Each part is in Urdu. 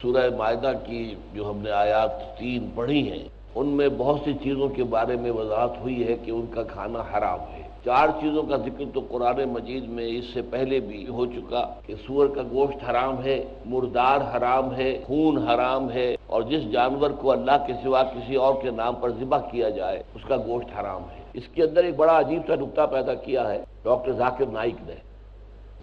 سورہ مائدہ کی جو ہم نے آیات 3 پڑھی ہیں ان میں بہت سی چیزوں کے بارے میں وضاحت ہوئی ہے کہ ان کا کھانا حرام ہے۔ 4 چیزوں کا ذکر تو قرآن مجید میں اس سے پہلے بھی ہو چکا کہ سور کا گوشت حرام ہے، مردار حرام ہے، خون حرام ہے، اور جس جانور کو اللہ کے سوا کسی اور کے نام پر ذبح کیا جائے اس کا گوشت حرام ہے۔ اس کے اندر ایک بڑا عجیب سا نکتہ پیدا کیا ہے ڈاکٹر ذاکر نائک نے،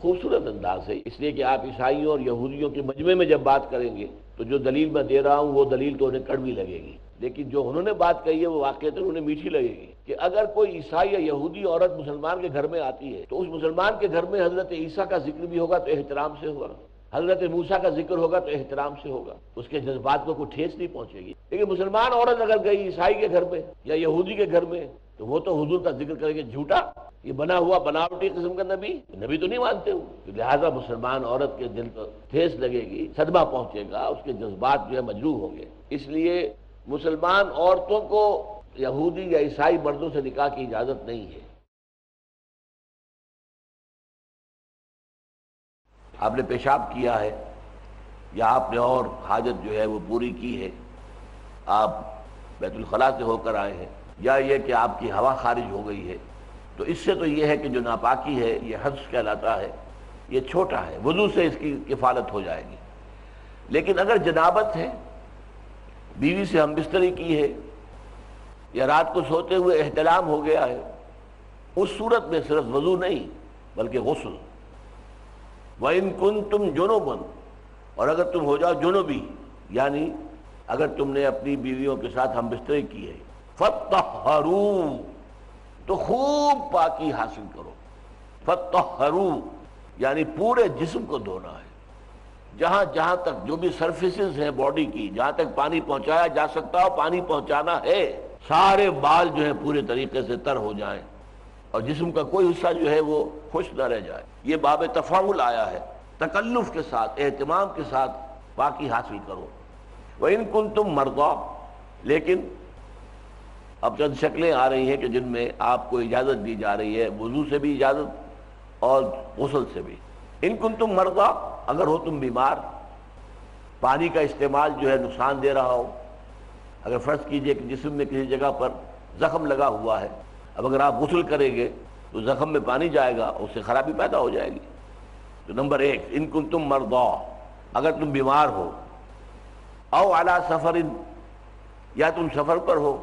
خوبصورت انداز ہے، اس لیے کہ آپ عیسائیوں اور یہودیوں کے مجمع میں جب بات کریں گے تو جو دلیل میں دے رہا ہوں وہ دلیل تو انہیں کڑوی لگے گی، لیکن جو انہوں نے بات کہی ہے وہ واقعتاً انہیں میٹھی لگے گی کہ اگر کوئی عیسائی یا یہودی عورت مسلمان کے گھر میں آتی ہے تو اس مسلمان کے گھر میں حضرت عیسیٰ کا ذکر بھی ہوگا تو احترام سے ہوگا، حضرت موسیٰ کا ذکر ہوگا تو احترام سے ہوگا، اس کے جذبات کو کوئی ٹھیس نہیں پہنچے گی۔ لیکن مسلمان عورت اگر گئی عیسائی کے گھر میں یا یہودی کے گھر میں تو وہ تو حضور کا ذکر کریں گے، جھوٹا، یہ بنا ہوا بناوٹی قسم کا نبی تو نہیں مانتے ہو، لہٰذا مسلمان عورت کے دل کو ٹھیس لگے گی، صدمہ پہنچے گا، اس کے جذبات جو ہے مجروح ہوں گے۔ اس لیے مسلمان عورتوں کو یہودی یا عیسائی مردوں سے نکاح کی اجازت نہیں ہے۔ آپ نے پیشاب کیا ہے یا آپ نے اور حاجت جو ہے وہ پوری کی ہے، آپ بیت الخلاء سے ہو کر آئے ہیں، یا یہ کہ آپ کی ہوا خارج ہو گئی ہے، تو اس سے تو یہ ہے کہ جو ناپاکی ہے یہ حدث کہلاتا ہے، یہ چھوٹا ہے، وضو سے اس کی کفالت ہو جائے گی۔ لیکن اگر جنابت ہے، بیوی سے ہم بستری کی ہے، یا رات کو سوتے ہوئے احتلام ہو گیا ہے، اس صورت میں صرف وضو نہیں بلکہ غسل۔ وَإِن كُنتُمْ جُنُبًا، اور اگر تم ہو جاؤ جنوبی، یعنی اگر تم نے اپنی بیویوں کے ساتھ ہم بستری کی ہے، فَطَّهَّرُوا، تو خوب پاکی حاصل کرو۔ فَطَّهَّرُوا یعنی پورے جسم کو دھونا ہے، جہاں جہاں تک جو بھی سرفیسز ہیں باڈی کی، جہاں تک پانی پہنچایا جا سکتا ہو پانی پہنچانا ہے، سارے بال جو ہیں پورے طریقے سے تر ہو جائیں اور جسم کا کوئی حصہ جو ہے وہ خشک نہ رہ جائے۔ یہ باب تفاعل آیا ہے، تکلف کے ساتھ، اہتمام کے ساتھ پاکی حاصل کرو۔ وَإِن كُنتُم مَرْضَىٰ، لیکن اب چند شکلیں آ رہی ہیں کہ جن میں آپ کو اجازت دی جا رہی ہے، وضو سے بھی اجازت اور غسل سے بھی۔ ان کنتم مرضی، اگر ہو تم بیمار، پانی کا استعمال جو ہے نقصان دے رہا ہو، اگر فرض کیجئے کہ جسم میں کسی جگہ پر زخم لگا ہوا ہے، اب اگر آپ غسل کریں گے تو زخم میں پانی جائے گا، اس سے خرابی پیدا ہو جائے گی۔ تو نمبر 1، ان کنتم مرضی، اگر تم بیمار ہو، او علی سفر، یا تم سفر پر ہو،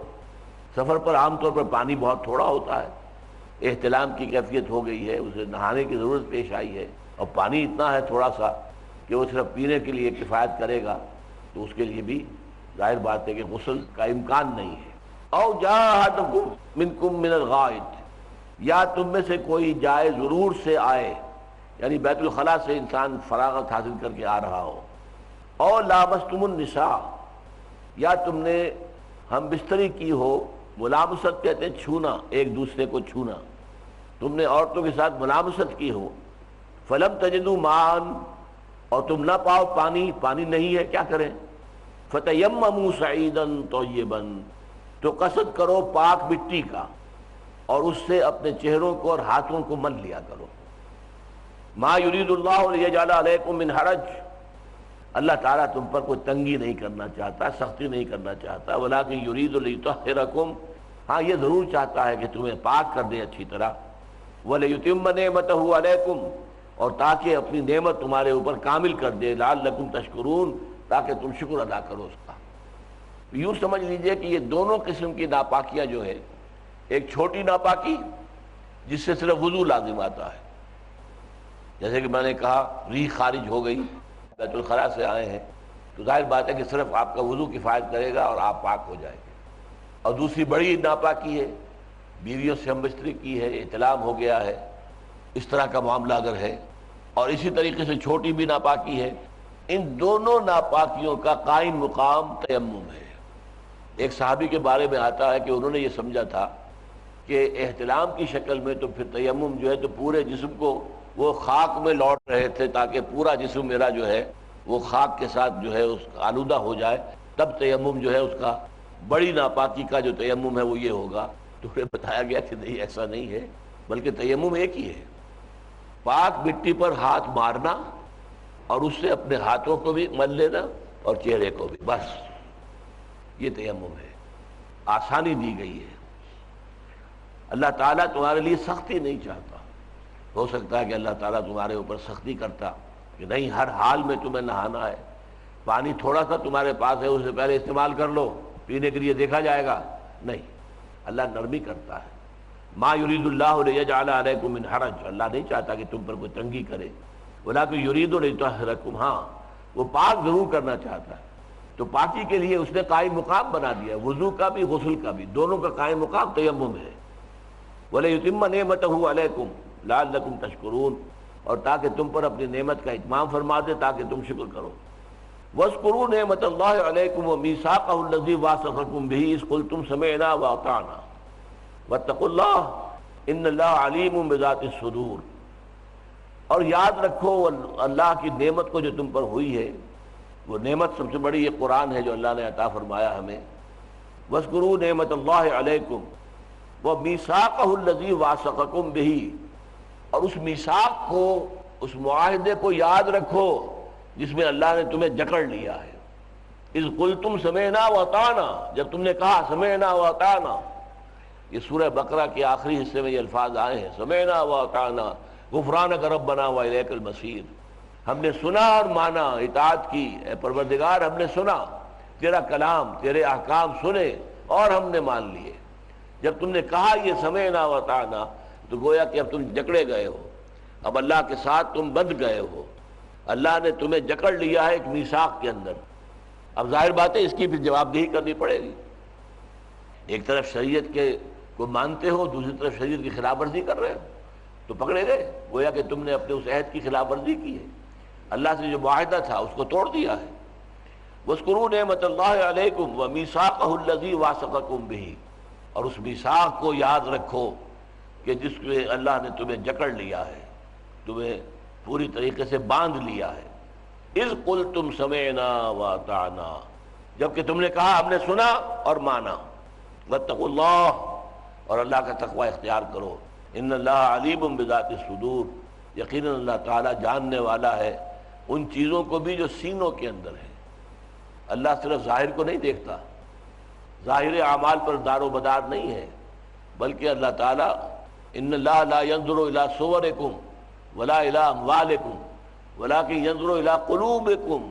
سفر پر عام طور پر پانی بہت تھوڑا ہوتا ہے، احتلام کی کیفیت ہو گئی ہے، اسے نہانے کی ضرورت پیش آئی ہے، اور پانی اتنا ہے تھوڑا سا کہ وہ صرف پینے کے لیے کفایت کرے گا، تو اس کے لیے بھی ظاہر بات ہے کہ غسل کا امکان نہیں ہے۔ او جاء احدکم منکم من الغائط، یا تم میں سے کوئی جائے ضرور سے آئے، یعنی بیت الخلاء سے انسان فراغت حاصل کر کے آ رہا ہو۔ او لامستم النساء، یا تم نے ہم بستری کی ہو، ملامست کہتے ہیں چھونا، ایک دوسرے کو چھونا، تم نے عورتوں کے ساتھ ملامست کی ہو، فلم تجدوا ماء، اور تم نہ پاؤ پانی، پانی نہیں ہے، کیا کریں؟ فتیمموا صعیدا طیبا، تو قصد کرو پاک مٹی کا اور اس سے اپنے چہروں کو اور ہاتھوں کو مل لیا کرو۔ ما یرید اللہ لیجعل علیکم من حرج، اللہ تعالیٰ تم پر کوئی تنگی نہیں کرنا چاہتا، سختی نہیں کرنا چاہتا، ولکن یرید لیطہرکم، ہاں یہ ضرور چاہتا ہے کہ تمہیں پاک کر دے اچھی طرح، ولیتم نعمتہ علیکم، اور تاکہ اپنی نعمت تمہارے اوپر کامل کر دے، لعلکم تشکرون، تاکہ تم شکر ادا کرو اس کا۔ یوں سمجھ لیجئے کہ یہ دونوں قسم کی ناپاکیاں جو ہے، ایک چھوٹی ناپاکی جس سے صرف وضو لازم آتا ہے، جیسے کہ میں نے کہا ریح خارج ہو گئی، بیت الخلاء سے آئے ہیں، تو ظاہر بات ہے کہ صرف آپ کا وضو کفایت کرے گا اور آپ پاک ہو جائیں گے۔ اور دوسری بڑی ناپاکی ہے، بیویوں سے ہم بستری کی ہے، احتلام ہو گیا ہے، اس طرح کا معاملہ اگر ہے، اور اسی طریقے سے چھوٹی بھی ناپاکی ہے، ان دونوں ناپاکیوں کا قائم مقام تیمم ہے۔ ایک صحابی کے بارے میں آتا ہے کہ انہوں نے یہ سمجھا تھا کہ احتلام کی شکل میں تو پھر تیمم جو ہے تو پورے جسم کو وہ خاک میں لوٹ رہے تھے تاکہ پورا جسم میرا جو ہے وہ خاک کے ساتھ جو ہے اس کا آلودہ ہو جائے، تب تیمم جو ہے اس کا بڑی ناپاکی کا جو تیمم ہے وہ یہ ہوگا۔ تو انہیں بتایا گیا کہ نہیں، ایسا نہیں ہے، بلکہ تیمم ایک ہی ہے، پاک مٹی پر ہاتھ مارنا اور اس سے اپنے ہاتھوں کو بھی مل لینا اور چہرے کو بھی، بس یہ تیمم ہے، آسانی دی گئی ہے۔ اللہ تعالیٰ تمہارے لیے سختی نہیں چاہتا۔ ہو سکتا ہے کہ اللہ تعالیٰ تمہارے اوپر سختی کرتا کہ نہیں، ہر حال میں تمہیں نہانا ہے، پانی تھوڑا سا تمہارے پاس ہے، اس سے پہلے استعمال کر لو، پینے کے لیے دیکھا جائے گا، نہیں، اللہ نرمی کرتا ہے۔ ما یرید اللہ لیجعل علیکم من حرج، اللہ نہیں چاہتا کہ تم پر کوئی تنگی کرے، ولکن یرید لیطہرکم، ہاں وہ پاک ضرور کرنا چاہتا ہے، تو پاکی کے لیے اس نے قائم مقام بنا دیا، وضو کا بھی غسل کا بھی، دونوں کا قائم مقام تیمم ہے۔ وَلِيُتِمَّ نِعْمَتَهُ عَلَيْكُمْ لَعَلَّكُمْ تَشْكُرُونَ، اور تاکہ تم پر اپنی نعمت کا اتمام فرما دے، تاکہ تم شکر کرو۔ وَاذْكُرُوا نِعْمَتَ اللَّهِ عَلَيْكُمْ وَمِيثَاقَهُ الَّذِي وَاثَقَكُم بِهِ إِذْ قُلْتُمْ سَمِعْنَا وَأَطَعْنَا وَاتَّقُوا اللَّهَ إِنَّ اللَّهَ عَلِيمٌ بِذَاتِ الصُّدُورِ، اور یاد رکھو اللہ کی نعمت کو جو تم پر ہوئی ہے، وہ نعمت سب سے بڑی یہ قرآن ہے جو اللہ نے عطا فرمایا ہمیں۔ وَاذْكُرُوا نِعْمَتَ اللَّهِ عَلَيْكُمْ وَمِيثَاقَهُ الَّذِي وَاثَقَكُم بِهِ، اور اس میثاق کو، اس معاہدے کو یاد رکھو جس میں اللہ نے تمہیں جکڑ لیا ہے۔ اذ قلتم سمعنا واطعنا، جب تم نے کہا سمعنا واطعنا، یہ سورہ بقرہ کے آخری حصے میں یہ الفاظ آئے ہیں، سمعنا واطعنا غفرانک ربنا والیک المصیر، ہم نے سنا اور مانا، اطاعت کی، اے پروردگار ہم نے سنا تیرا کلام، تیرے احکام سنے اور ہم نے مان لیے۔ جب تم نے کہا یہ سمعنا واطعنا، تو گویا کہ اب تم جکڑے گئے ہو، اب اللہ کے ساتھ تم بندھ گئے ہو، اللہ نے تمہیں جکڑ لیا ہے ایک میثاق کے اندر۔ اب ظاہر بات ہے اس کی پھر جواب دہی کرنی پڑے گی، ایک طرف شریعت کے کو مانتے ہو، دوسری طرف شریعت کی خلاف ورزی کر رہے ہو، تو پکڑے گئے، گویا کہ تم نے اپنے اس عہد کی خلاف ورزی کی ہے، اللہ سے جو معاہدہ تھا اس کو توڑ دیا ہے۔ وَاذْكُرُوا نِعْمَتَ اللَّهِ عَلَيْكُمْ وَمِيثَاقَهُ الَّذِي وَاثَقَكُم بِهِ، اور اس میثاق کو یاد رکھو کہ جس میں اللہ نے تمہیں جکڑ لیا ہے، تمہیں پوری طریقے سے باندھ لیا ہے۔ اذ قلتم سمعنا واطعنا، جبکہ تم نے کہا ہم نے سنا اور مانا۔ واتقوا اللہ، اور اللہ کا تقوی اختیار کرو۔ ان اللہ علیم بذات الصدور، یقیناً اللہ تعالیٰ جاننے والا ہے ان چیزوں کو بھی جو سینوں کے اندر ہے۔ اللہ صرف ظاہر کو نہیں دیکھتا، ظاہر اعمال پر دار و مدار نہیں ہے، بلکہ اللہ تعالیٰ ان اللہ لا ينظر الى صورکم ولا الى اموالکم ولکن ينظر الى قلوبکم،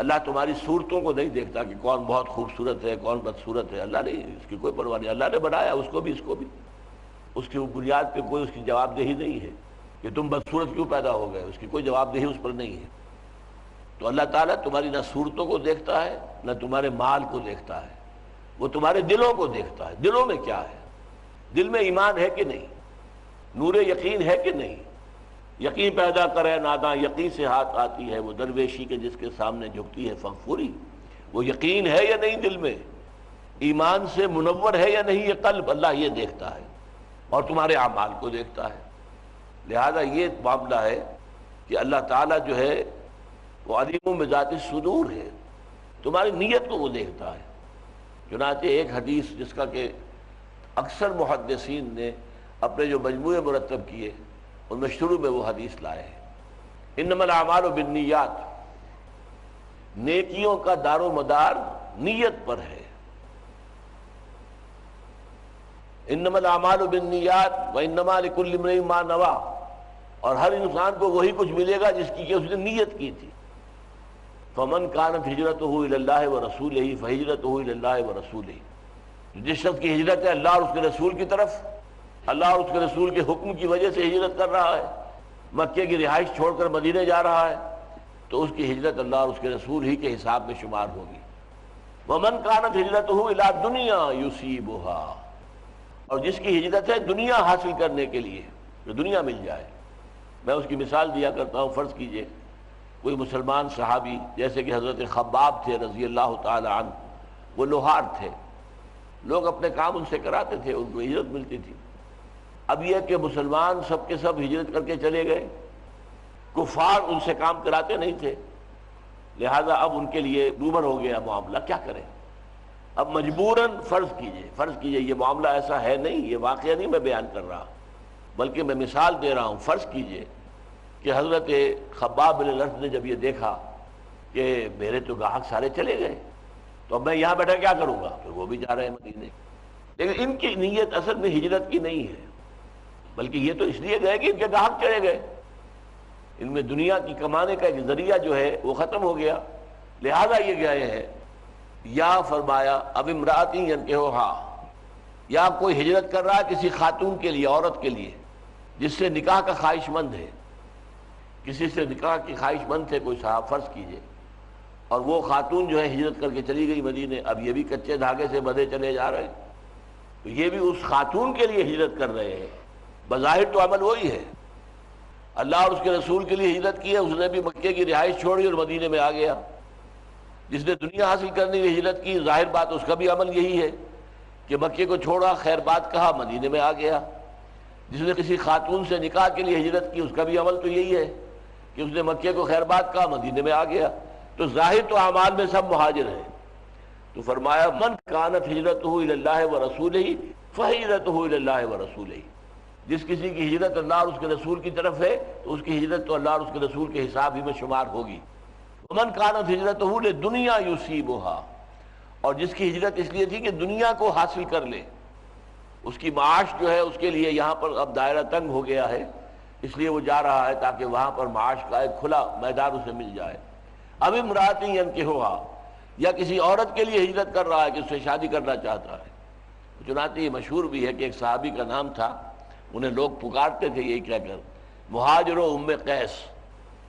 اللہ تمہاری صورتوں کو نہیں دیکھتا کہ کون بہت خوبصورت ہے کون بدصورت ہے، اللہ نہیں، اس کی کوئی پرواہ نہیں، اللہ نے بنایا اس کو بھی اس کو بھی، اس کی بنیاد پہ کوئی اس کی جواب دہی نہیں ہے کہ تم بدصورت کیوں پیدا ہو گئے، اس کی کوئی جواب دہی اس پر نہیں ہے۔ تو اللہ تعالیٰ تمہاری نہ صورتوں کو دیکھتا ہے نہ تمہارے مال کو دیکھتا ہے، وہ تمہارے دلوں کو دیکھتا ہے، دلوں میں کیا ہے، دل میں ایمان ہے کہ نہیں، نور یقین ہے کہ نہیں۔ یقین پیدا کرے ناداں یقین سے ہاتھ آتی ہے، وہ درویشی کے جس کے سامنے جھکتی ہے فغفوری، وہ یقین ہے یا نہیں دل میں، ایمان سے منور ہے یا نہیں یہ قلب، اللہ یہ دیکھتا ہے اور تمہارے اعمال کو دیکھتا ہے۔ لہذا یہ معاملہ ہے کہ اللہ تعالیٰ جو ہے وہ علیم بذات الصدور ہے، تمہاری نیت کو وہ دیکھتا ہے۔ چنانچہ ایک حدیث جس کا کہ اکثر محدثین نے اپنے جو مجموعے مرتب کیے ان میں شروع میں وہ حدیث لائے ہیں، انما الاعمال بالنیات، نیکیوں کا دار و مدار نیت پر ہے۔ انما الاعمال بالنیات وانما لکل امرئ ما نوی، اور ہر انسان کو وہی کچھ ملے گا جس کی کہ اس نے نیت کی تھی۔ فمن كانت هجرته الى الله ورسوله فهجرته الى الله ورسوله، جس شخص کی ہجرت ہے اللہ اور اس کے رسول کی طرف، اللہ اور اس کے رسول کے حکم کی وجہ سے ہجرت کر رہا ہے، مکے کی رہائش چھوڑ کر مدینے جا رہا ہے، تو اس کی ہجرت اللہ اور اس کے رسول ہی کے حساب میں شمار ہوگی۔ ومن كانت هجرته الى دنیا يصيبها، اور جس کی ہجرت ہے دنیا حاصل کرنے کے لیے، جو دنیا مل جائے۔ میں اس کی مثال دیا کرتا ہوں، فرض کیجئے کوئی مسلمان صحابی جیسے کہ حضرت خباب تھے رضی اللہ تعالی عنہ، وہ لوہار تھے، لوگ اپنے کام ان سے کراتے تھے، ان کو ہجرت ملتی تھی۔ اب یہ کہ مسلمان سب کے سب ہجرت کر کے چلے گئے، کفار ان سے کام کراتے نہیں تھے، لہذا اب ان کے لیے دوبر ہو گیا معاملہ، کیا کریں؟ اب مجبوراً فرض کیجئے یہ معاملہ ایسا ہے نہیں، یہ واقعہ نہیں میں بیان کر رہا بلکہ میں مثال دے رہا ہوں۔ فرض کیجئے کہ حضرت خباب بن الارت نے جب یہ دیکھا کہ میرے تو گاہک سارے چلے گئے، تو اب میں یہاں بیٹھا کیا کروں گا؟ پھر وہ بھی جا رہے ہیں مدینے. لیکن ان کی نیت اصل میں ہجرت کی نہیں ہے، بلکہ یہ تو اس لیے گئے کہ ان کے گاہک چلے گئے، ان میں دنیا کی کمانے کا ایک ذریعہ جو ہے وہ ختم ہو گیا، لہذا یہ گئے ہیں. یا فرمایا اب امراتی ینکحوہا، یا کوئی ہجرت کر رہا ہے کسی خاتون کے لیے، عورت کے لیے جس سے نکاح کا خواہش مند ہے، کسی سے نکاح کی خواہش مند تھے کوئی صاحب فرض کیجئے، اور وہ خاتون جو ہے ہجرت کر کے چلی گئی مدینے، اب یہ بھی کچے دھاگے سے بدھے چلے جا رہے ہیں، تو یہ بھی اس خاتون کے لیے ہجرت کر رہے ہیں. بظاہر تو عمل وہی ہے، اللہ اور اس کے رسول کے لیے ہجرت کی ہے، اس نے بھی مکے کی رہائش چھوڑی اور مدینے میں آ گیا. جس نے دنیا حاصل کرنے کی ہجرت کی، ظاہر بات اس کا بھی عمل یہی ہے کہ مکے کو چھوڑا، خیر بات کہا، مدینے میں آ گیا. جس نے کسی خاتون سے نکاح کے لیے ہجرت کی، اس کا بھی عمل تو یہی ہے کہ اس نے مکے کو خیر بات کہا، مدینے میں آ گیا. تو ظاہر تو اعمال میں سب مہاجر ہیں. تو فرمایا من کانت ہجرتہ الی اللہ ورسولہ فہجرتہ الی اللہ ورسولہ، جس کسی کی ہجرت اللہ اور اس کے رسول کی طرف ہے تو اس کی ہجرت تو اللہ اور اس کے رسول کے حساب ہی میں شمار ہوگی. ومن کانت ہجرتہ لدنیا یصیبھا، اور جس کی ہجرت اس لیے تھی کہ دنیا کو حاصل کر لے، اس کی معاش جو ہے اس کے لیے یہاں پر اب دائرہ تنگ ہو گیا ہے، اس لیے وہ جا رہا ہے تاکہ وہاں پر معاش کا ایک کھلا میدان اسے مل جائے. اب امراتی ینکحوہا، یا کسی عورت کے لیے ہجرت کر رہا ہے کہ اس سے شادی کرنا چاہتا ہے. چنانچہ یہ مشہور بھی ہے کہ ایک صحابی کا نام تھا، انہیں لوگ پکارتے تھے یہی کہہ کر مہاجر و ام قیس،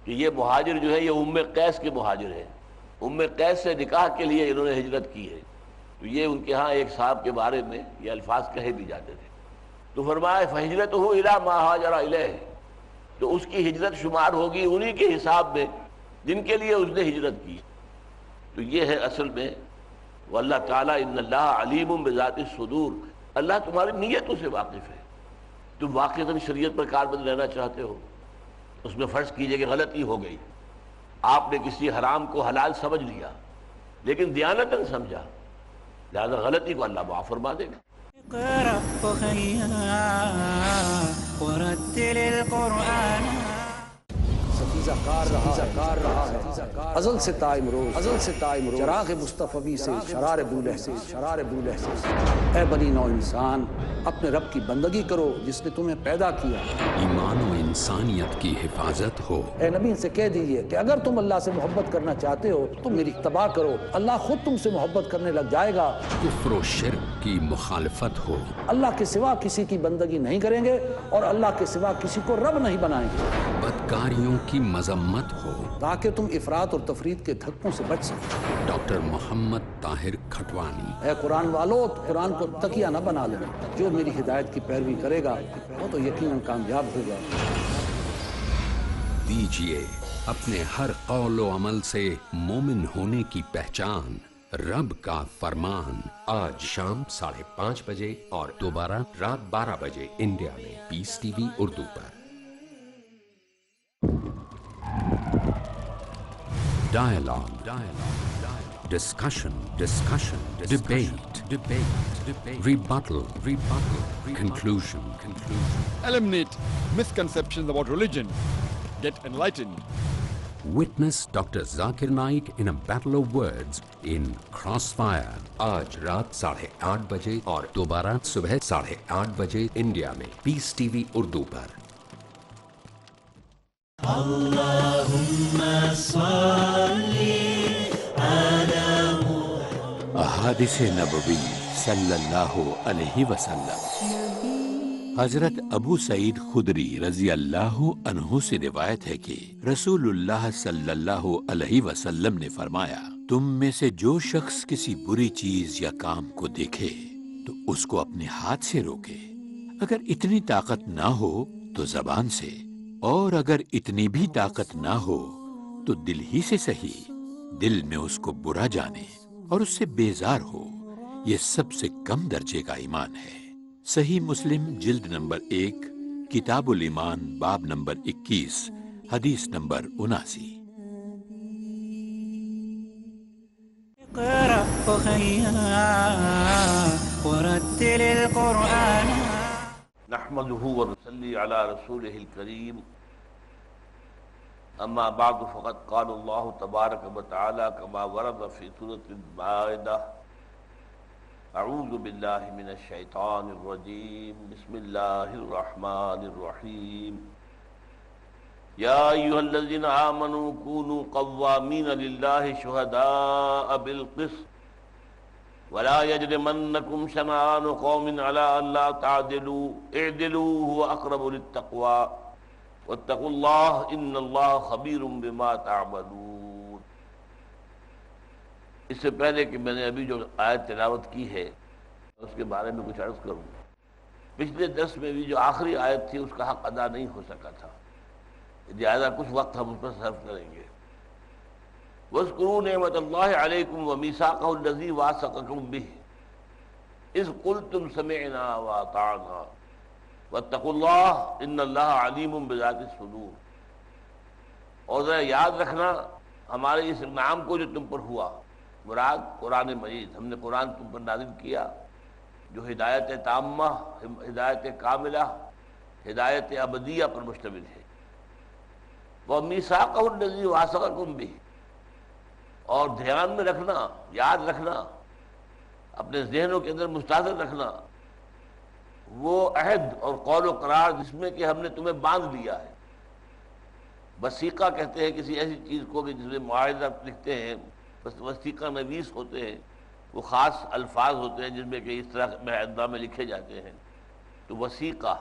کہ یہ مہاجر جو ہے یہ ام قیس کے مہاجر ہے، ام قیس سے نکاح کے لیے انہوں نے ہجرت کی ہے. تو یہ ان کے ہاں ایک صاحب کے بارے میں یہ الفاظ کہے بھی جاتے تھے. تو فرمایا فہجرتہ الی ما ہاجر الیہ، تو اس کی ہجرت شمار ہوگی انہی کے حساب میں جن کے لیے اس نے ہجرت کی. تو یہ ہے اصل میں واللہ تعالیٰ ان اللہ علیم بذات الصدور، اللہ تمہاری نیتوں سے واقف ہے. تم واقعتاً شریعت پر کاربند رہنا چاہتے ہو، اس میں فرض کیجئے کہ غلطی ہو گئی، آپ نے کسی حرام کو حلال سمجھ لیا لیکن دیانتاً سمجھا، لہذا غلطی کو اللہ معاف فرما دے گا. اقرأ ورتل القرآن. ستیزہ کار رہا ہے ازل سے تا امروز، چراغ مصطفی سے شرار بولہ سے. اے بنی نو انسان، اپنے رب کی بندگی کرو جس نے تمہیں پیدا کیا. ایمان و انسانیت کی حفاظت ہو. اے نبی سے کہہ دیجئے کہ اگر تم اللہ سے محبت کرنا چاہتے ہو تو میری اتباع کرو، اللہ خود تم سے محبت کرنے لگ جائے گا. کفر و شرک کی مخالفت ہو. اللہ کے سوا کسی کی بندگی نہیں کریں گے اور اللہ کے سوا کسی کو رب نہیں بنائیں گے. بدکاریوں کی مذمت ہو تاکہ تم افراط اور تفرید کے دھکوں سے بچ سکو. ڈاکٹر محمد طاہر کھٹوانی. اے قرآن والو، قرآن کو تکیہ نہ بنا لینا، جو میری ہدایت کی پیروی کرے گا وہ تو یقیناً کامیاب ہوگا. دیجیے اپنے ہر قول و عمل سے مومن ہونے کی پہچان، رب کا فرمان. آج شام 5:30 بجے اور دوبارہ رات 12 بجے انڈیا میں پیس ٹی وی اردو پر. Dialogue, discussion, debate, rebuttal, conclusion. Eliminate misconceptions about religion. Get enlightened. Witness Dr. Zakir Naik in a battle of words in Crossfire. آج رات 8:30 بجے اور دوبارہ صبح 8:30 بجے انڈیا میں پیس ٹی وی اردو پر. احادیث نبوی صلی اللہ علیہ وسلم. حضرت ابو سعید خدری رضی اللہ عنہ سے روایت ہے کہ رسول اللہ صلی اللہ علیہ وسلم نے فرمایا، تم میں سے جو شخص کسی بری چیز یا کام کو دیکھے تو اس کو اپنے ہاتھ سے روکے. اگر اتنی طاقت نہ ہو تو زبان سے، اور اگر اتنی بھی طاقت نہ ہو تو دل ہی سے صحیح، دل میں اس کو برا جانے اور اس سے بیزار ہو. یہ سب سے کم درجے کا ایمان ہے. صحیح مسلم جلد نمبر 1 کتاب الایمان باب نمبر 21 حدیث نمبر 79. اقرأ ورتل القرآن. نحمده ونصلي على رسوله الكريم. اما بعد فقد قال اللہ تبارک وتعالی كما ورد في سورة المائدہ اعوذ باللہ من الشیطان الرجیم بسم اللہ الرحمن الرحیم یا ایھا الذین آمنوا كونوا قوامین للہ شہداء بالقسط ولا يجرمنكم شنآن قوم على ألا تعدلوا اعدلوا هو أقرب للتقوى واتقوا الله ان اللہ خبیر بما تعملون۔ اس سے پہلے کہ میں نے ابھی جو آیت تلاوت کی ہے اس کے بارے میں کچھ عرض کروں، پچھلے درس میں بھی جو آخری آیت تھی اس کا حق ادا نہیں ہو سکا تھا، لہذا کچھ وقت ہم اس پر صرف کریں گے۔ وَاذْكُرُوا نِعْمَةَ اللَّهِ عَلَيْكُمْ وَمِيثَاقَهُ الَّذِي وَاثَقَكُم بِهِ إِذْ قُلْتُمْ سَمِعْنَا وَأَطَعْنَا وَاتَّقُوا اللَّهَ إِنَّ اللَّهَ عَلِيمٌ بِذَاتِ الصُّدُورِ۔ اور ذرا یاد رکھنا ہمارے اس انعام کو جو تم پر ہوا، مراد قرآن مجید، ہم نے قرآن تم پر نازل کیا جو ہدایت تامہ، ہدایت کاملہ، ہدایت ابدیہ پر مشتمل ہے۔ وَمِيثَاقَهُ الَّذِي وَاثَقَكُم بِهِ، اور دھیان میں رکھنا، یاد رکھنا، اپنے ذہنوں کے اندر مستحضر رکھنا وہ عہد اور قول و قرار جس میں کہ ہم نے تمہیں باندھ لیا ہے۔ وثیقہ کہتے ہیں کسی ایسی چیز کو کہ جس میں معاہدہ لکھتے ہیں، بس وثیقہ نویس ہوتے ہیں، وہ خاص الفاظ ہوتے ہیں جس میں کہ اس طرح معاہدہ میں لکھے جاتے ہیں، تو وثیقہ۔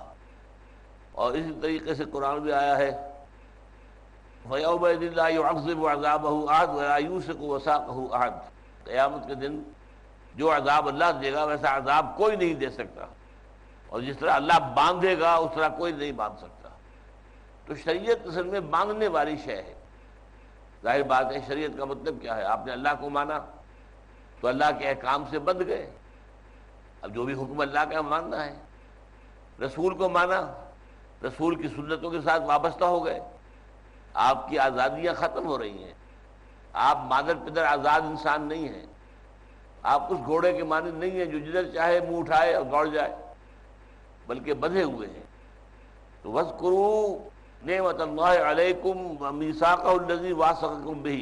اور اسی طریقے سے قرآن بھی آیا ہے فَيَوْمَئِذٍ لَا يُعَذِّبُ عَذَابَهُ أَحَدٌ وَلَا يُوثِقُ وَثَاقَهُ أَحَدٌ، قیامت کے دن جو عذاب اللہ دے گا ویسا عذاب کوئی نہیں دے سکتا، اور جس طرح اللہ باندھے گا اس طرح کوئی نہیں باندھ سکتا۔ تو شریعت اصل میں باندھنے والی شے ہے۔ ظاہر بات ہے شریعت کا مطلب کیا ہے؟ آپ نے اللہ کو مانا تو اللہ کے احکام سے بندھ گئے، اب جو بھی حکم اللہ کا ماننا ہے۔ رسول کو مانا، رسول کی سنتوں کے ساتھ وابستہ ہو گئے، آپ کی آزادیاں ختم ہو رہی ہیں، آپ مادر پدر آزاد انسان نہیں ہیں، آپ اس گھوڑے کے مانند نہیں ہیں جو جدھر چاہے منہ اٹھائے اور دوڑ جائے، بلکہ بندھے ہوئے ہیں۔ تو وَاذْكُرُوا نِعْمَةَ اللَّهِ عَلَيْكُمْ وَمِيثَاقَهُ الَّذِي وَاثَقَكُم بِهِ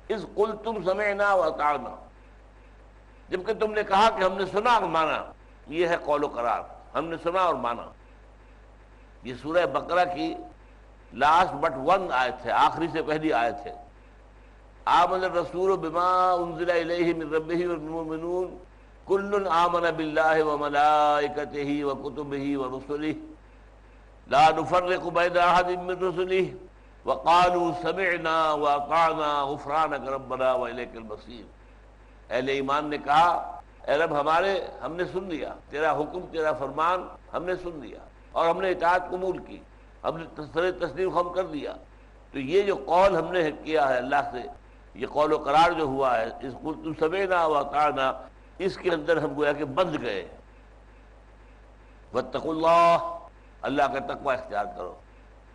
إِذْ قُلْتُمْ سَمِعْنَا وَأَطَعْنَا، جبکہ تم نے کہا کہ ہم نے سنا اور مانا۔ یہ ہے قول و قرار، ہم نے سنا اور مانا۔ یہ سورہ بقرہ کی لاسٹ بٹ ون آیت ہے، آخری سے پہلی آیت ہے۔ آمن الرسول بما انزل الیہ من ربہ والمؤمنون کل آمن باللہ وملائکتہ وکتبہ ورسلہ لا نفرق بین احد من رسلہ وقالوا سمعنا واطعنا غفرانک ربنا والیک المصیر۔ اہل ایمان نے کہا اے رب ہمارے، ہم نے سن لیا تیرا حکم، تیرا فرمان ہم نے سن لیا اور ہم نے اطاعت قبول کی، ہم نے سر تسلیم خم کر دیا۔ تو یہ جو قول ہم نے کیا ہے اللہ سے، یہ قول و قرار جو ہوا ہے، اس قلتم سمعنا واطعنا، اس کے اندر ہم گویا کہ بندھ گئے۔ واتقوا اللہ، اللہ کا تقوی اختیار کرو،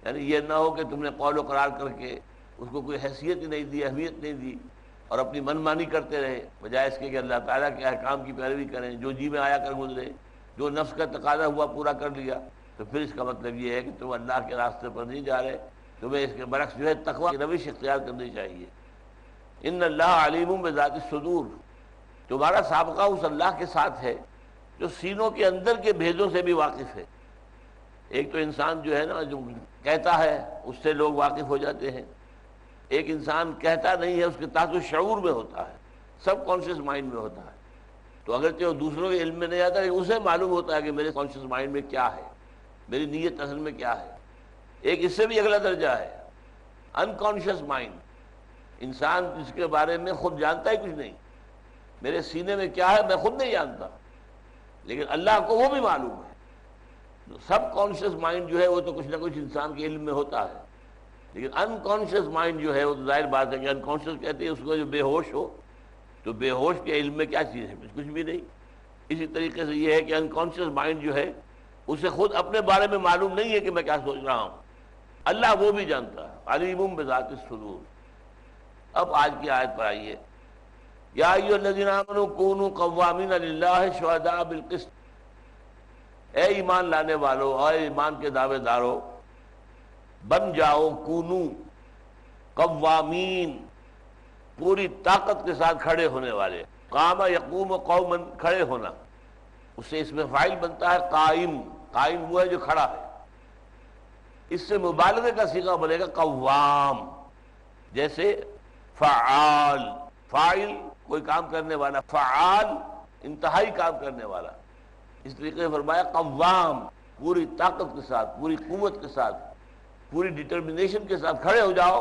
یعنی یہ نہ ہو کہ تم نے قول و قرار کر کے اس کو کوئی حیثیت ہی نہیں دی، اہمیت نہیں دی، اور اپنی من مانی کرتے رہے، بجائے اس کے کہ اللہ تعالیٰ کے احکام کی پیروی کریں، جو جی میں آیا کر گزرے، جو نفس کا تقاضا ہوا پورا کر لیا۔ تو پھر اس کا مطلب یہ ہے کہ تم اللہ کے راستے پر نہیں جا رہے، تمہیں اس کے برعکس جو ہے تقوی کی روش اختیار کرنی چاہیے۔ ان اللہ علیم بذات الصدور، تمہارا سابقہ اس اللہ کے ساتھ ہے جو سینوں کے اندر کے بھیدوں سے بھی واقف ہے۔ ایک تو انسان جو ہے نا جو کہتا ہے اس سے لوگ واقف ہو جاتے ہیں، ایک انسان کہتا نہیں ہے، اس کے تحت شعور میں ہوتا ہے، سب کانشیس مائنڈ میں ہوتا ہے، تو اگرچہ وہ دوسروں کے علم میں نہیں آتا لیکن اسے معلوم ہوتا ہے کہ میرے کانشیس مائنڈ میں کیا ہے، میری نیت اصل میں کیا ہے۔ ایک اس سے بھی اگلا درجہ ہے انکانشیس مائنڈ، انسان جس کے بارے میں خود جانتا ہی کچھ نہیں، میرے سینے میں کیا ہے میں خود نہیں جانتا، لیکن اللہ کو وہ بھی معلوم ہے۔ سب کانشیس مائنڈ جو ہے وہ تو کچھ نہ کچھ انسان کے علم میں ہوتا ہے، لیکن انکانشیس مائنڈ جو ہے وہ تو ظاہر بات ہے کہ انکانشیس کہتے ہیں اس کو جو بے ہوش ہو، تو بے ہوش کے علم میں کیا چیز ہے؟ کچھ بھی نہیں۔ اسی طریقے سے یہ ہے کہ انکانشیس مائنڈ جو ہے اسے خود اپنے بارے میں معلوم نہیں ہے کہ میں کیا سوچ رہا ہوں، اللہ وہ بھی جانتا ہے، علیم بذات الصدور۔ اب آج کی آیت پر آئیے، یا ایھا الذین آمنوا کونوا قوامین للہ شہداء بالقسط، اے ایمان لانے والو، اے ایمان کے دعوے دارو، بن جاؤ، کونو قوامین، پوری طاقت کے ساتھ کھڑے ہونے والے. قام یقوم قوما، کھڑے ہونا، اس سے اس میں فاعل بنتا ہے قائم. قائم وہ ہے جو کھڑا ہے. اس سے مبالغے کا صیغہ بنے گا قوام، جیسے فعال، فاعل کوئی کام کرنے والا، فعال انتہائی کام کرنے والا. اس طریقے سے فرمایا قوام، پوری طاقت کے ساتھ، پوری قوت کے ساتھ، پوری ڈٹرمنیشن کے ساتھ کھڑے ہو جاؤ.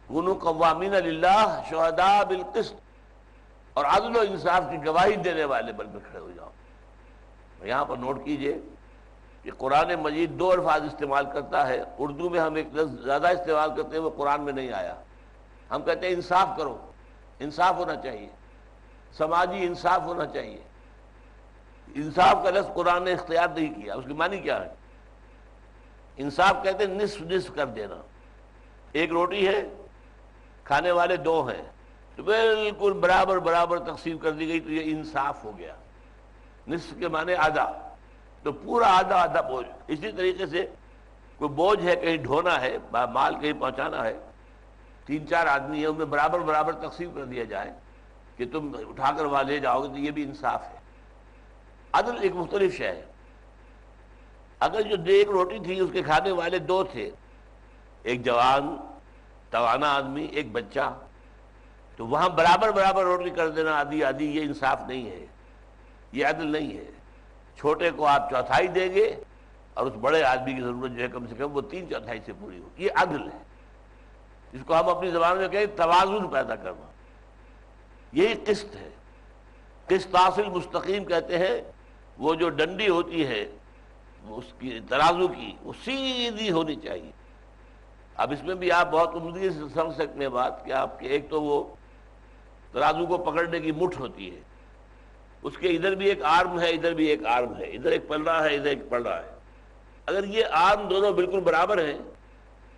کونوا قوامین للہ شہداء بالقسط، اور عدل و انصاف کی گواہی دینے والے بن کر کھڑے ہو جاؤ. یہاں پر نوٹ کیجئے کہ قرآن مجید دو الفاظ استعمال کرتا ہے. اردو میں ہم ایک لفظ زیادہ استعمال کرتے ہیں، وہ قرآن میں نہیں آیا. ہم کہتے ہیں انصاف کرو، انصاف ہونا چاہیے، سماجی انصاف ہونا چاہیے. انصاف کا لفظ قرآن نے اختیار نہیں کیا. اس کی معنی کیا ہے؟ انصاف کہتے ہیں نصف نصف کر دینا. ایک روٹی ہے، کھانے والے دو ہیں، تو بالکل برابر برابر تقسیم کر دی گئی، تو یہ انصاف ہو گیا. نصف کے معنی آدھا، تو پورا آدھا آدھا بوجھ. اسی طریقے سے کوئی بوجھ ہے، کہیں ڈھونا ہے، مال کہیں پہنچانا ہے، 3-4 آدمی ہیں، ان میں برابر برابر تقسیم کر دیا جائے کہ تم اٹھا کر وہاں لے جاؤ گے، تو یہ بھی انصاف ہے. عدل ایک مختلف شے ہے. اگر جو ایک روٹی تھی اس کے کھانے والے دو تھے، ایک جوان توانا آدمی، ایک بچہ، تو وہاں برابر برابر روٹی کر دینا آدھی آدھی، یہ انصاف نہیں ہے، یہ عدل نہیں ہے. چھوٹے کو آپ چوتھائی دیں گے اور اس بڑے آدمی کی ضرورت جو ہے کم سے کم وہ 3/4 سے پوری ہو. یہ عدل ہے. اس کو ہم اپنی زبان میں کہیں توازن پیدا کرنا. یہی قسط ہے. قسطاس المستقیم کہتے ہیں. وہ جو ڈنڈی ہوتی ہے اس کی ترازو کی، وہ سیدھی ہونی چاہیے. اب اس میں بھی آپ بہت عمدگی سے سمجھ سکتے ہیں بات کہ آپ کے ایک تو وہ ترازو کو پکڑنے کی مٹھ ہوتی ہے، اس کے ادھر بھی ایک آرم ہے، ادھر بھی ایک آرم ہے، ادھر ایک پلڑا ہے، ادھر ایک پلڑا ہے. اگر یہ آرم دونوں بالکل برابر ہیں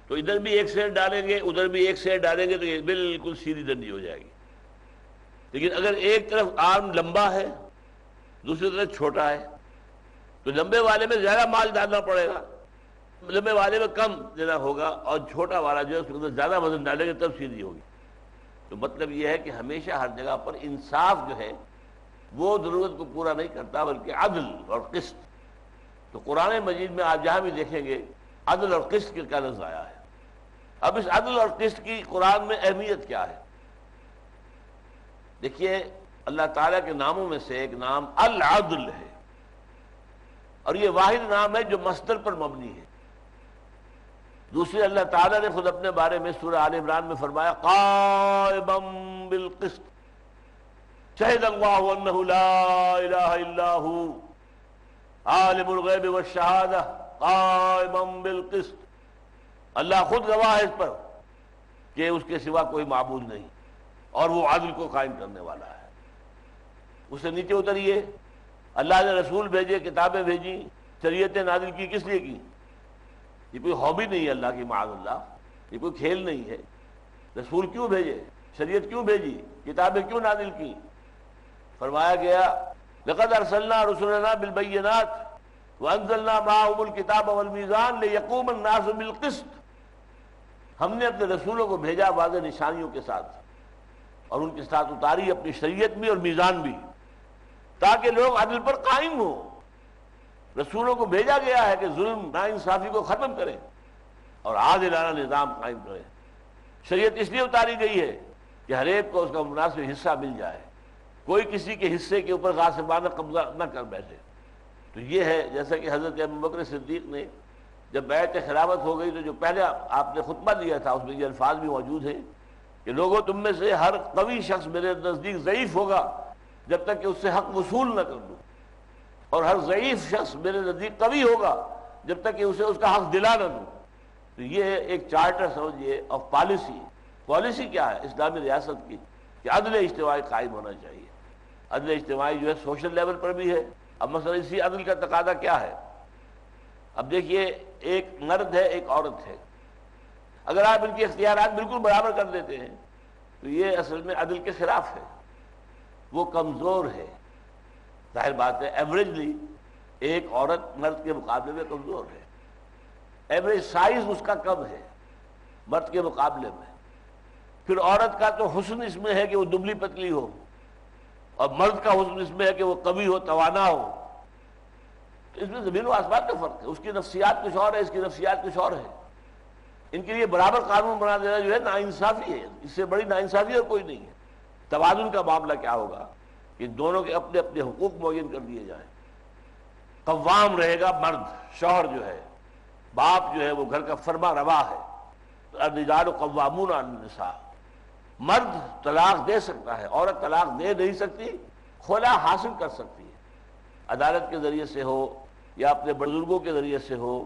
تو ادھر بھی ایک سیٹ ڈالیں گے، ادھر بھی ایک سیٹ ڈالیں گے، تو یہ بالکل سیدھی ڈنڈی ہو جائے گی. لیکن اگر ایک طرف آرم لمبا ہے، دوسری طرف چھوٹا ہے، تو لمبے والے میں زیادہ مال ڈالنا پڑے گا، لمبے والے میں کم دینا ہوگا، اور چھوٹا والا جو ہے اس کے اندر زیادہ وزن ڈالیں گے تب سیدھی ہوگی. تو مطلب یہ ہے کہ ہمیشہ ہر جگہ پر انصاف جو ہے وہ ضرورت کو پورا نہیں کرتا، بلکہ عدل اور قسط. تو قرآن مجید میں آپ جہاں بھی دیکھیں گے عدل اور قسط کا لفظ آیا ہے. اب اس عدل اور قسط کی قرآن میں اہمیت کیا ہے؟ دیکھیے، اللہ تعالیٰ کے ناموں میں سے ایک نام العدل ہے، اور یہ واحد نام ہے جو مصدر پر مبنی ہے. دوسرے اللہ تعالیٰ نے خود اپنے بارے میں سورہ آل عمران میں فرمایا قائما بالقسط، شہد اللہ انہ لا الہ الا ہو عالم الغیب والشہادہ قائما بالقسط. اللہ خود گواہ ہے اس پر کہ اس کے سوا کوئی معبود نہیں، اور وہ عدل کو قائم کرنے والا ہے. اس سے نیچے اتریے، اللہ نے رسول بھیجے، کتابیں بھیجی، شریعتیں نازل کی. کس لیے کی؟ یہ کوئی ہابی نہیں ہے اللہ کی، معاذ اللہ، یہ کوئی کھیل نہیں ہے. رسول کیوں بھیجے؟ شریعت کیوں بھیجی؟ کتابیں کیوں نازل کی؟ فرمایا گیا لقد ارسلنا رسلنا بالبینات وانزلنا معهم الکتاب والمیزان لیقوم الناس بالقسط. ہم نے اپنے رسولوں کو بھیجا واضح نشانیوں کے ساتھ، اور ان کے ساتھ اتاری اپنی شریعت بھی اور میزان بھی، تاکہ لوگ عدل پر قائم ہوں. رسولوں کو بھیجا گیا ہے کہ ظلم ناانصافی کو ختم کریں اور عادلانہ نظام قائم کریں. شریعت اس لیے اتاری گئی ہے کہ ہر ایک کو اس کا مناسب حصہ مل جائے، کوئی کسی کے حصے کے اوپر غاصبانہ قبضہ نہ کر بیٹھے. تو یہ ہے جیسا کہ حضرت ابوبکر صدیق نے جب بیعت خلافت ہو گئی تو جو پہلے آپ نے خطبہ دیا تھا اس میں یہ الفاظ بھی موجود ہیں کہ لوگوں تم میں سے ہر قوی شخص میرے نزدیک ضعیف ہوگا جب تک کہ اس سے حق وصول نہ کر دوں، اور ہر ضعیف شخص میرے نزدیک قوی ہوگا جب تک کہ اسے اس کا حق دلا نہ دوں. تو یہ ایک چارٹر سمجھیے آف پالیسی. پالیسی کیا ہے اسلامی ریاست کی؟ کہ عدل اجتماعی قائم ہونا چاہیے. عدل اجتماعی جو ہے سوشل لیول پر بھی ہے. اب مثلا اسی عدل کا تقاضا کیا ہے؟ اب دیکھیے، ایک مرد ہے ایک عورت ہے، اگر آپ ان کے اختیارات بالکل برابر کر دیتے ہیں تو یہ اصل میں عدل کے خلاف ہے. وہ کمزور ہے، ظاہر بات ہے. ایوریجلی ایک عورت مرد کے مقابلے میں کمزور ہے، ایوریج سائز اس کا کم ہے. مرد کے مقابلے میں. پھر عورت کا تو حسن اس میں ہے کہ وہ دبلی پتلی ہو، اور مرد کا حسن اس میں ہے کہ وہ قوی ہو، توانا ہو. اس میں زمین و آسمان کا فرق ہے. اس کی نفسیات کچھ اور ہے، اس کی نفسیات کچھ اور ہے. ان کے لیے برابر قانون بنا دینا جو ہے ناانصافی ہے. اس سے بڑی ناانصافی اور کوئی نہیں ہے. توازن کا معاملہ کیا ہوگا کہ دونوں کے اپنے اپنے حقوق معین کر دیے جائیں. قوام رہے گا مرد، شوہر جو ہے، باپ جو ہے وہ گھر کا فرما روا ہے. الرجال قوامون علی النساء. مرد طلاق دے سکتا ہے، عورت طلاق دے نہیں سکتی، خلا حاصل کر سکتی ہے. عدالت کے ذریعے سے ہو یا اپنے بزرگوں کے ذریعے سے ہو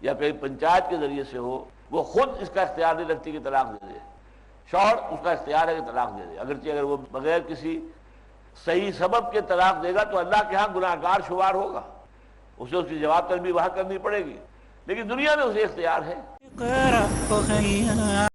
یا کہیں پنچایت کے ذریعے سے ہو، وہ خود اس کا اختیار نہیں رکھتی کہ طلاق دے دے. شوہر اس کا اختیار ہے کہ طلاق دے دے. اگرچہ اگر وہ بغیر کسی صحیح سبب کے طلاق دے گا تو اللہ کے ہاں گناہ گار شمار ہوگا، اسے اس کی جواب طلبی وہاں کرنی پڑے گی، لیکن دنیا میں اسے اختیار ہے. اقرأ وخيّا